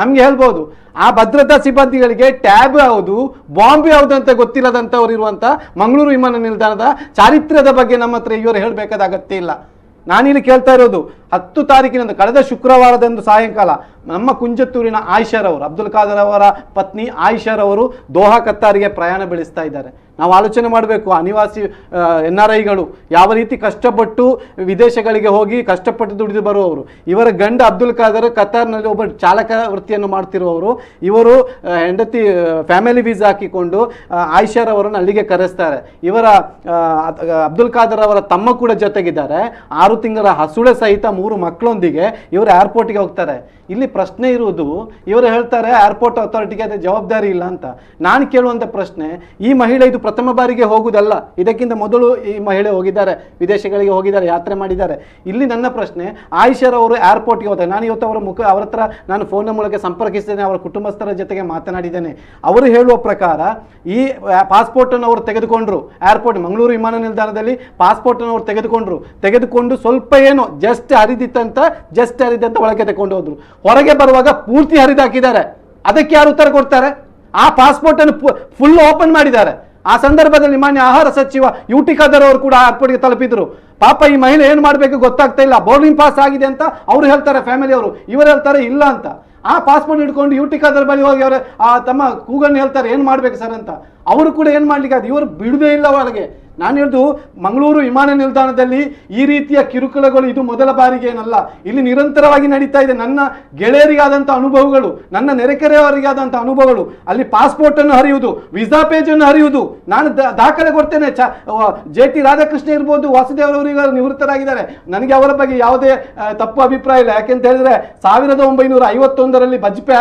ನಮ್ಗೆ ಹೇಳ್ಬೋದು. ಆ ಭದ್ರತಾ ಸಿಬ್ಬಂದಿಗಳಿಗೆ ಟ್ಯಾಬ್ ಯಾವುದು ಬಾಂಬ್ ಯಾವುದು ಅಂತ ಗೊತ್ತಿಲ್ಲದಂಥವ್ರು ಇರುವಂಥ ಮಂಗಳೂರು ವಿಮಾನ ನಿಲ್ದಾಣದ ಚಾರಿತ್ರ್ಯದ ಬಗ್ಗೆ ನಮ್ಮ ಹತ್ರ ಇವರು ಹೇಳಬೇಕಾದ ಅಗತ್ಯ ಇಲ್ಲ. ನಾನಿಲ್ಲಿ ಕೇಳ್ತಾ ಇರೋದು 10 ತಾರೀಕಿನಂದು ಕಳೆದ ಶುಕ್ರವಾರದಂದು ಸಾಯಂಕಾಲ ನಮ್ಮ ಕುಂಜತ್ತೂರಿನ ಆಯಿಷಾರವರು, ಅಬ್ದುಲ್ ಖಾದರ್ ಅವರ ಪತ್ನಿ ಆಯಿಷಾರವರು ದೋಹಾ ಕತ್ತಾರಿಗೆ ಪ್ರಯಾಣ ಬೆಳೆಸ್ತಾ ಇದ್ದಾರೆ. ನಾವು ಆಲೋಚನೆ ಮಾಡಬೇಕು, ಅನಿವಾಸಿ NRIಗಳು ಯಾವ ರೀತಿ ಕಷ್ಟಪಟ್ಟು ವಿದೇಶಗಳಿಗೆ ಹೋಗಿ ಕಷ್ಟಪಟ್ಟು ದುಡಿದು ಬರುವವರು. ಇವರ ಗಂಡ ಅಬ್ದುಲ್ ಖಾದರ್ ಕತಾರ್ನಲ್ಲಿ ಒಬ್ಬ ಚಾಲಕ ವೃತ್ತಿಯನ್ನು ಮಾಡ್ತಿರುವವರು. ಇವರು ಹೆಂಡತಿ ಫ್ಯಾಮಿಲಿ ವೀಸಾ ಹಾಕಿಕೊಂಡು ಆಯಿಷಾರವರನ್ನು ಅಲ್ಲಿಗೆ ಕರೆಸ್ತಾರೆ. ಇವರ ಅಬ್ದುಲ್ ಖಾದರ್ ಅವರ ತಮ್ಮ ಕೂಡ ಜೊತೆಗಿದ್ದಾರೆ. 6 ತಿಂಗಳ ಹಸುಳೆ ಸಹಿತ 3 ಮಕ್ಕಳೊಂದಿಗೆ ಇವರು ಏರ್ಪೋರ್ಟ್ಗೆ ಹೋಗ್ತಾರೆ. ಇಲ್ಲಿ ಪ್ರಶ್ನೆ ಇರುವುದು, ಇವರು ಹೇಳ್ತಾರೆ ಏರ್ಪೋರ್ಟ್ ಅಥಾರಿಟಿಗೆ ಅದೇ ಜವಾಬ್ದಾರಿ ಇಲ್ಲ ಅಂತ. ನಾನು ಕೇಳುವಂಥ ಪ್ರಶ್ನೆ, ಈ ಮಹಿಳೆ ಇದು ಪ್ರಥಮ ಬಾರಿಗೆ ಹೋಗುವುದಲ್ಲ, ಇದಕ್ಕಿಂತ ಮೊದಲು ಈ ಮಹಿಳೆ ಹೋಗಿದ್ದಾರೆ, ವಿದೇಶಗಳಿಗೆ ಹೋಗಿದ್ದಾರೆ, ಯಾತ್ರೆ ಮಾಡಿದ್ದಾರೆ. ಇಲ್ಲಿ ನನ್ನ ಪ್ರಶ್ನೆ, ಆಯಿಷಾರವರು ಏರ್ಪೋರ್ಟ್ಗೆ ಹೋದಾಗ ನಾನು ಇವತ್ತು ಅವ್ರ ಹತ್ರ ನಾನು ಫೋನ್ನ ಮೂಲಕ ಸಂಪರ್ಕಿಸಿದ್ದೇನೆ, ಅವರ ಕುಟುಂಬಸ್ಥರ ಜೊತೆಗೆ ಮಾತನಾಡಿದ್ದೇನೆ. ಅವರು ಹೇಳುವ ಪ್ರಕಾರ ಈ ಪಾಸ್ಪೋರ್ಟನ್ನು ಅವರು ತೆಗೆದುಕೊಂಡ್ರು, ಏರ್ಪೋರ್ಟ್ ಮಂಗಳೂರು ವಿಮಾನ ನಿಲ್ದಾಣದಲ್ಲಿ ಪಾಸ್ಪೋರ್ಟನ್ನು ಅವರು ತೆಗೆದುಕೊಂಡು ಸ್ವಲ್ಪ ಏನೋ ಜಸ್ಟ್ ಹರಿದಿತ್ತಂತ ಒಳಗೆ ತಗೊಂಡು ಹೋದ್ರು. ಹೊರಗೆ ಬರುವಾಗ ಪೂರ್ತಿ ಹರಿದಾಕಿದ್ದಾರೆ. ಅದಕ್ಕೆ ಯಾರು ಉತ್ತರ ಕೊಡ್ತಾರೆ? ಆ ಪಾಸ್ಪೋರ್ಟ್ ಅನ್ನು ಫುಲ್ ಓಪನ್ ಮಾಡಿದ್ದಾರೆ. ಆ ಸಂದರ್ಭದಲ್ಲಿ ಮಾನ್ಯ ಆಹಾರ ಸಚಿವ ಯುಟಿ ಖಾದರ್ ಅವರು ಕೂಡ ಏರ್ಪೋರ್ಟ್ಗೆ ತಲುಪಿದ್ರು. ಪಾಪ ಈ ಮಹಿಳೆ ಏನು ಮಾಡಬೇಕು ಗೊತ್ತಾಗ್ತಾ ಇಲ್ಲ. ಬೋರ್ಡಿಂಗ್ ಪಾಸ್ ಆಗಿದೆ ಅಂತ ಅವ್ರು ಹೇಳ್ತಾರೆ, ಫ್ಯಾಮಿಲಿ ಅವರು, ಇವರು ಹೇಳ್ತಾರೆ ಇಲ್ಲ ಅಂತ. ಆ ಪಾಸ್ಪೋರ್ಟ್ ಹಿಡ್ಕೊಂಡು ಯುಟಿ ಖಾದರ್ ಬಳಿ ಹೋಗಿ ಅವರು ತಮ್ಮ ಕೂಗನ್ನು ಹೇಳ್ತಾರೆ, ಏನು ಮಾಡ್ಬೇಕು ಸರ್ ಅಂತ. ಅವರು ಕೂಡ ಏನು ಮಾಡ್ಲಿಕ್ಕೆ ಅದು ಇವರು ಬಿಡುವುದೇ ಇಲ್ಲ ಒಳಗೆ. ನಾನು ಹೇಳುದು, ಮಂಗಳೂರು ವಿಮಾನ ನಿಲ್ದಾಣದಲ್ಲಿ ಈ ರೀತಿಯ ಕಿರುಕುಳಗಳು ಇದು ಮೊದಲ ಬಾರಿಗೆ ಏನಲ್ಲ, ಇಲ್ಲಿ ನಿರಂತರವಾಗಿ ನಡೀತಾ ಇದೆ. ನನ್ನ ಗೆಳೆಯರಿಗಾದಂಥ ಅನುಭವಗಳು, ನನ್ನ ನೆರೆಕೆರೆಯವರಿಗಾದಂಥ ಅನುಭವಗಳು, ಅಲ್ಲಿ ಪಾಸ್ಪೋರ್ಟ್ ಅನ್ನು ಹರಿಯುವುದು, ವಿಸಾ ಪೇಜ್ ಅನ್ನು ಹರಿಯುವುದು. ನಾನು ದಾಖಲೆ ಕೊಡ್ತೇನೆ. JT ರಾಧಾಕೃಷ್ಣ ಇರ್ಬೋದು, ವಾಸುದೇವರವರಿಗೆ ನಿವೃತ್ತರಾಗಿದ್ದಾರೆ, ನನಗೆ ಅವರ ಬಗ್ಗೆ ಯಾವುದೇ ತಪ್ಪು ಅಭಿಪ್ರಾಯ ಇಲ್ಲ. ಯಾಕೆಂತ ಹೇಳಿದ್ರೆ 1951ರಲ್ಲಿ ಬಜ್ಪೆ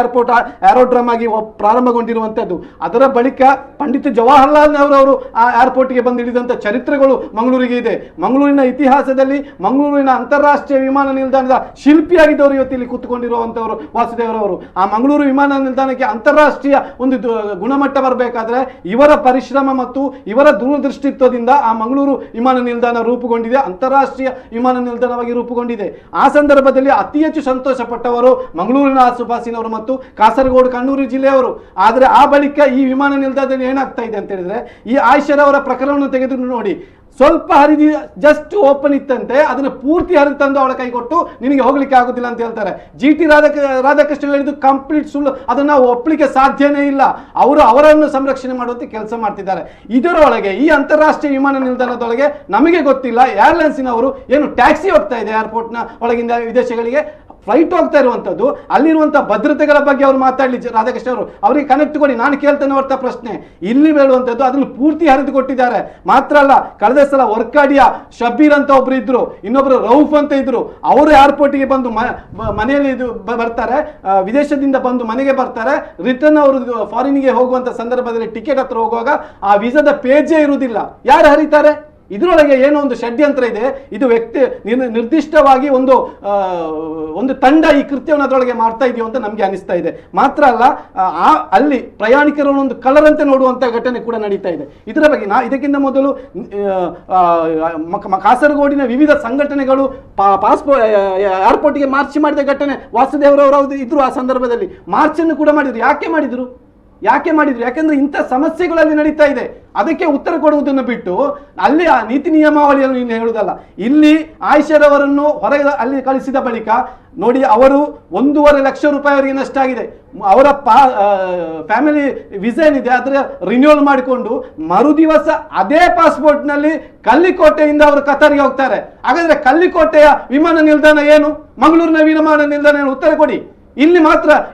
ಏರೋಡ್ರಮ್ ಆಗಿ ಪ್ರಾರಂಭಗೊಂಡಿರುವಂಥದ್ದು. ಅದರ ಬಳಿಕ ಪಂಡಿತ್ ಜವಾಹರ್ಲಾಲ್ ನೆಹರು ಅವರು ಆ ಏರ್ಪೋರ್ಟ್ಗೆ ಬಂದಿಳಿದಂಥ ಚರಿತ್ರೆಗಳು ಮಂಗಳೂರಿಗೆ ಇದೆ. ಮಂಗಳೂರಿನ ಇತಿಹಾಸದಲ್ಲಿ ಮಂಗಳೂರಿನ ಅಂತಾರಾಷ್ಟ್ರೀಯ ವಿಮಾನ ನಿಲ್ದಾಣದ ಶಿಲ್ಪಿಯಾಗಿದ್ದವರು ಇವತ್ತು ಇಲ್ಲಿ ಕೂತ್ಕೊಂಡಿರುವಂತವರು ವಾಸುದೇವರವರು. ಆ ಮಂಗಳೂರು ವಿಮಾನ ನಿಲ್ದಾಣಕ್ಕೆ ಅಂತಾರಾಷ್ಟ್ರೀಯ ಒಂದು ಗುಣಮಟ್ಟ ಬರಬೇಕಾದ್ರೆ ಇವರ ಪರಿಶ್ರಮ ಮತ್ತು ಇವರ ದೂರದೃಷ್ಟಿತ್ವದಿಂದ ಆ ಮಂಗಳೂರು ವಿಮಾನ ನಿಲ್ದಾಣ ರೂಪುಗೊಂಡಿದೆ, ಅಂತಾರಾಷ್ಟ್ರೀಯ ವಿಮಾನ ನಿಲ್ದಾಣವಾಗಿ ರೂಪುಗೊಂಡಿದೆ. ಆ ಸಂದರ್ಭದಲ್ಲಿ ಅತಿ ಹೆಚ್ಚು ಸಂತೋಷ ಪಟ್ಟವರು ಮಂಗಳೂರಿನ ಆಸುಪಾಸಿನವರು ಮತ್ತು ಕಾಸರಗೋಡು ಕಣ್ಣೂರು ಜಿಲ್ಲೆಯವರು. ಆದರೆ ಆ ಬಳಿಕ ಈ ವಿಮಾನ ನಿಲ್ದಾಣದಲ್ಲಿ ಏನಾಗ್ತಾ ಇದೆ ಅಂತ ಹೇಳಿದ್ರೆ, ಈ ಆಯಿಷಾರವರ ಪ್ರಕರಣವನ್ನು ತೆಗೆದು ನೋಡಿ, ಸ್ವಲ್ಪ ಹರಿದಿ ಜಸ್ಟ್ ಓಪನ್ ಇತ್ತಂತೆ, ಅದನ್ನು ಪೂರ್ತಿ ಹರಿದು ತಂದು ಅವಳ ಕೈ ಕೊಟ್ಟು ನಿನಗೆ ಹೋಗ್ಲಿಕ್ಕೆ ಆಗುದಿಲ್ಲ ಅಂತ ಹೇಳ್ತಾರೆ. JT ರಾಧಾಕೃಷ್ಣ ಹೇಳಿದ್ದು ಕಂಪ್ಲೀಟ್ ಸುಳ್ಳು. ಅದನ್ನು ನಾವು ಒಪ್ಪಲಿಕ್ಕೆ ಸಾಧ್ಯನೇ ಇಲ್ಲ. ಅವರನ್ನು ಸಂರಕ್ಷಣೆ ಮಾಡುವಂತೆ ಕೆಲಸ ಮಾಡ್ತಿದ್ದಾರೆ. ಇದರೊಳಗೆ ಈ ಅಂತಾರಾಷ್ಟ್ರೀಯ ವಿಮಾನ ನಿಲ್ದಾಣದೊಳಗೆ ನಮಗೆ ಗೊತ್ತಿಲ್ಲ, ಏರ್ಲೈನ್ಸಿನವರು ಏನು ಟ್ಯಾಕ್ಸಿ ಹೋಗ್ತಾ ಇದೆ ಏರ್ಪೋರ್ಟ್ನ ಒಳಗಿಂದ ವಿದೇಶಗಳಿಗೆ, ಫ್ಲೈಟ್ ಹೋಗ್ತಾ ಇರುವಂಥದ್ದು. ಅಲ್ಲಿರುವಂಥ ಭದ್ರತೆಗಳ ಬಗ್ಗೆ ಅವರು ಮಾತಾಡಲಿ ರಾಧಾಕೃಷ್ಣ ಅವರು, ಅವರಿಗೆ ಕನೆಕ್ಟ್ ಕೊಡಿ. ನಾನು ಕೇಳ್ತೇನೆ ಹೊರತ ಪ್ರಶ್ನೆ, ಇಲ್ಲಿ ಹೇಳುವಂಥದ್ದು ಅದನ್ನು ಪೂರ್ತಿ ಹರಿದು ಕೊಟ್ಟಿದ್ದಾರೆ. ಮಾತ್ರ ಅಲ್ಲ, ಕಳೆದ ಸಲ ವರ್ಕಾಡಿಯ ಶಬೀರ್ ಅಂತ ಒಬ್ರು ಇದ್ರು, ಇನ್ನೊಬ್ರು ರೌಫ್ ಅಂತ ಇದ್ರು. ಅವರು ಏರ್ಪೋರ್ಟ್ಗೆ ಬಂದು ಮನೆಯಲ್ಲಿ ಬರ್ತಾರೆ, ವಿದೇಶದಿಂದ ಬಂದು ಮನೆಗೆ ಬರ್ತಾರೆ. ರಿಟರ್ನ್ ಅವರು ಫಾರಿನ್ಗೆ ಹೋಗುವಂಥ ಸಂದರ್ಭದಲ್ಲಿ ಟಿಕೆಟ್ ಹತ್ರ ಹೋಗುವಾಗ ಆ ವೀಸಾದ ಪೇಜೇ ಇರುವುದಿಲ್ಲ. ಯಾರು ಹರಿತಾರೆ? ಇದರೊಳಗೆ ಏನೋ ಒಂದು ಷಡ್ಯಂತ್ರ ಇದೆ. ಇದು ವ್ಯಕ್ತಿ ನಿರ್ದಿಷ್ಟವಾಗಿ ಒಂದು ತಂಡ ಈ ಕೃತ್ಯವನ್ನು ಅದರೊಳಗೆ ಮಾಡ್ತಾ ಇದೆಯೋ ಅಂತ ನಮಗೆ ಅನಿಸ್ತಾ ಇದೆ. ಮಾತ್ರ ಅಲ್ಲ, ಅಲ್ಲಿ ಪ್ರಯಾಣಿಕರನ್ನು ಒಂದು ಕಲರಂತೆ ನೋಡುವಂಥ ಘಟನೆ ಕೂಡ ನಡೀತಾ ಇದೆ. ಇದರ ಬಗ್ಗೆ ಇದಕ್ಕಿಂತ ಮೊದಲು ಕಾಸರಗೋಡಿನ ವಿವಿಧ ಸಂಘಟನೆಗಳು ಏರ್ಪೋರ್ಟ್ಗೆ ಮಾರ್ಚ್ ಮಾಡಿದ ಘಟನೆ ವಾಸುದೇವರವರು ಇದ್ರು. ಆ ಸಂದರ್ಭದಲ್ಲಿ ಮಾರ್ಚನ್ನು ಕೂಡ ಮಾಡಿದ್ರು. ಯಾಕೆ ಮಾಡಿದ್ರು? ಯಾಕೆಂದ್ರೆ ಇಂಥ ಸಮಸ್ಯೆಗಳಲ್ಲಿ ನಡೀತಾ ಇದೆ. ಅದಕ್ಕೆ ಉತ್ತರ ಕೊಡುವುದನ್ನು ಬಿಟ್ಟು ಅಲ್ಲಿ ಆ ನೀತಿ ನಿಯಮಾವಳಿಯನ್ನು ನೀನು ಹೇಳುವುದಲ್ಲ. ಇಲ್ಲಿ ಆಯಿಷಾರವರನ್ನು ಹೊರಗೆ ಅಲ್ಲಿ ಕಳಿಸಿದ ಬಳಿಕ ನೋಡಿ, ಅವರು 1.5 ಲಕ್ಷ ರೂಪಾಯಿ ಅವರಿಗೆ ನಷ್ಟ ಆಗಿದೆ. ಅವರ ಫ್ಯಾಮಿಲಿ ವಿಸಾ ಏನಿದೆ ಅದರ ರಿನ್ಯೂವಲ್ ಮಾಡಿಕೊಂಡು ಮರುದಿವಸ ಅದೇ ಪಾಸ್ಪೋರ್ಟ್ನಲ್ಲಿ ಕಲ್ಲಿಕೋಟೆಯಿಂದ ಅವರು ಕತಾರ್ಗೆ ಹೋಗ್ತಾರೆ. ಹಾಗಾದ್ರೆ ಕಲ್ಲಿಕೋಟೆಯ ವಿಮಾನ ನಿಲ್ದಾಣ ಏನು, ಮಂಗಳೂರಿನ ವಿಮಾನ ನಿಲ್ದಾಣ ಏನು? ಉತ್ತರ ಕೊಡಿ.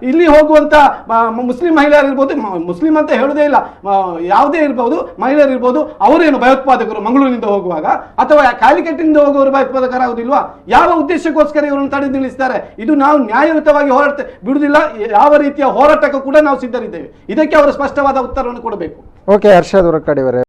ಇಲ್ಲಿ ಹೋಗುವಂತ ಮುಸ್ಲಿಂ ಮಹಿಳೆಯರು ಇರ್ಬೋದು, ಮುಸ್ಲಿಂ ಅಂತ ಹೇಳುವುದೇ ಇಲ್ಲ, ಯಾವುದೇ ಇರ್ಬೋದು, ಮಹಿಳೆಯರು ಇರ್ಬೋದು, ಅವರೇನು ಭಯೋತ್ಪಾದಕರು ಮಂಗಳೂರಿನಿಂದ ಹೋಗುವಾಗ? ಅಥವಾ ಕಾಲಿಕಟ್ಟಿನಿಂದ ಹೋಗುವವರು ಭಯೋತ್ಪಾದಕರಾಗುವುದಿಲ್ವಾ? ಯಾವ ಉದ್ದೇಶಕ್ಕೋಸ್ಕರ ಇವರನ್ನು ತಡೆ ನಿಲ್ಲಿಸ್ತಾರೆ? ಇದು ನಾವು ನ್ಯಾಯಯುತವಾಗಿ ಹೋರಾಟ ಬಿಡುವುದಿಲ್ಲ. ಯಾವ ರೀತಿಯ ಹೋರಾಟಕ್ಕೂ ಕೂಡ ನಾವು ಸಿದ್ಧರಿದ್ದೇವೆ. ಇದಕ್ಕೆ ಅವರು ಸ್ಪಷ್ಟವಾದ ಉತ್ತರವನ್ನು ಕೊಡಬೇಕು. ಓಕೆ, ಹರ್ಷದ್ ಹೊರಕಡಿಯವರೇ.